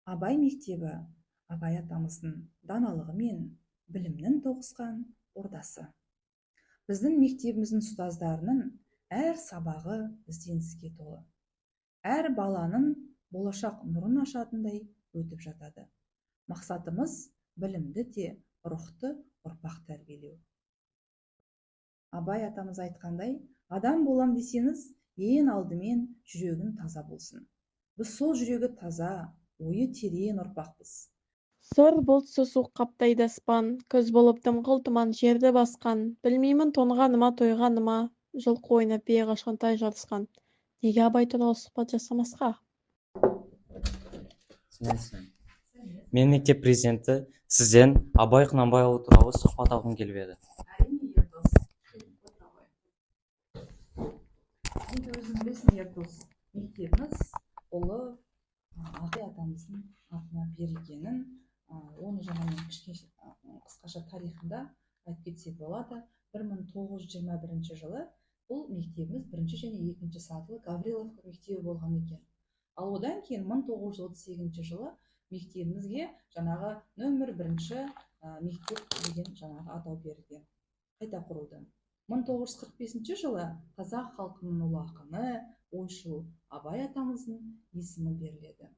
Абай мектебі Абай атамыздың даналығы мен білімнің тоғысқан ордасы. Біздің мектебіміздің ұстаздарының әр сабағы ізденіске толы. Әр баланың болашақ нұрын ашатындай өтіп жатады. Мақсатымыз білімді де рухты ұрпақ тәрбиелеу. Абай атамыз айтқандай, адам болам десеңіз, ең алдымен жүрегін таза болсын. Біз сол жүрегі таза, ойы терең ұрпақпыз. Сор бұлтсы суық қаптайды аспан, көз болып дымқыл тұман жерді басқан, білмеймін тоңғаныма тойғаныма, жылқы ойнап бие қашқантай жарысқан. Неге Абай туралы сұхбат жасамасқа? Мен мектеп президенті сізден Абай Құнанбайұлы туралы сұхбат алғым келіп еді. Енді өзің білесің, Ердос, мектебіміз ұлы Ағи атамыздың атына берілгенін, оны жаңа мен қысқаша тарихында айтып кетсек болады. 1921 жылы бұл мектебіміз бірінші және екінші сатылы Гавриловка мектебі болған екен. Ал одан кейін 1938 жылы мектебімізге жаңағы нөмір 1-ші мектеп деген жаңағы атау берілген. Қайта құрылды. 1945 жылы қазақ халқының ұлы ақыны, ойшыл Абай атамыздың есімі беріледі.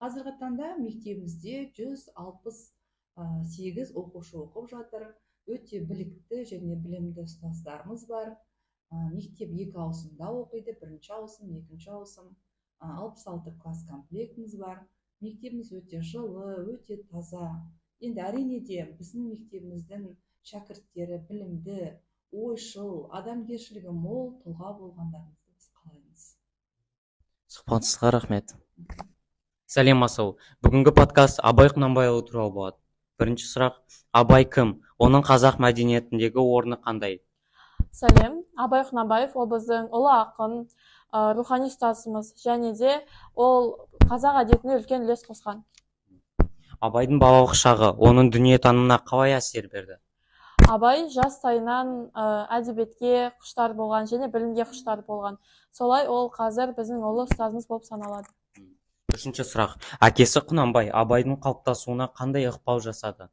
Қазіргі таңда мектебімізде 168 оқушы оқып жатыр. Өте білікті және білімді ұстаздарымыз бар. Мектеп 2 ауысымда оқиды, 1-ші ауысым, 2-ші ауысым. 66 класс комплектіміз бар. Мектебіміз өте жылы, өте таза. Енді әрине де біздің мектебіміздің шәкірттері білімді, ойшыл, адамгершілігі мол тұлға болғандарыңызды біз қалаймыз. Сұхбатыңызға рахмет. Сәлем асау. Бүгінгі подкаст Абай Құнанбайұлы туралы болады. Бірінші сұрақ: Абай кім? Оның қазақ мәдениетіндегі орны қандай? Сәлем, Абай Құнанбаев ол біздің ұлы ақын, рухани ұстазымыз, және де ол қазақ әдебиетіне үлкен үлес қосқан. Абайдың балалық шағы оның дүниетанымына қалай әсер берді? Абай жас сайынан әдебиетке құштар болған және білімге құштар болған. Солай ол қазір біздің ұлы ұстазымыз болып саналады. Үшінші сұрақ: әкесі Құнанбай Абайдың қалыптасуына қандай ықпал жасады?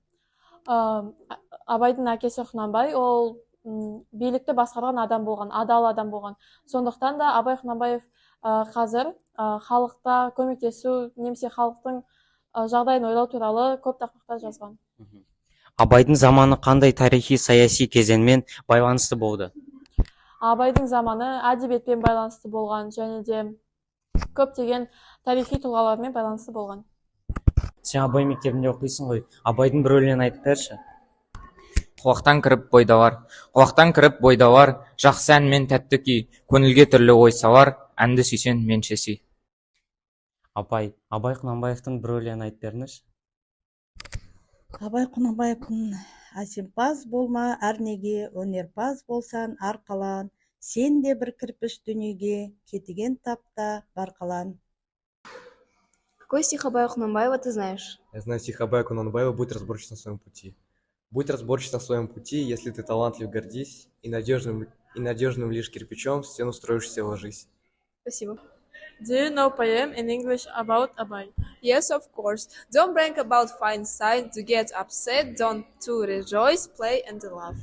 Абайдың әкесі Құнанбай ол билікті басқарған адам болған, адал адам болған. Сондықтан да Абай Құнанбаев қазір халықта көмектесу, немесе халықтың жағдайын ойлау туралы көп тақырыптар жазған. Абайдың заманы қандай тарихи саяси кезеңмен байланысты болды? Абайдың заманы әдебиетпен байланысты болған, және де көптеген тарихи тұлғалармен байланысты болған. Сен Абай мектебінде оқисың ғой, Абайдың бір өлеңін айтып берші. Құлақтан кіріп бойдалар, жақсы ән мен тәтті күй, көңілге түрлі ой салар, әнді сүйсен менше сүй. Абай Құнанбаевтың бір өлеңін айтып беріңізші. Абай Құнанбаевтың: әсемпаз болма әрнеге, өнерпаз болсан арқалан, сен де бір кірпіш дүниеге, кетеген тапта барқалан. Какой стих Абая Кунанбаева ты знаешь? Я знаю стих Абая Кунанбаева: «Будь разборчив на своем пути». Будь разборчив на своем пути, если ты талантлив, гордись, и надежным лишь кирпичом в стену строишься, ложись. Спасибо. Do you know poem in English about Abay? Yes, of course. Don't brag about fine sight, to get upset, don't to rejoice, play and love.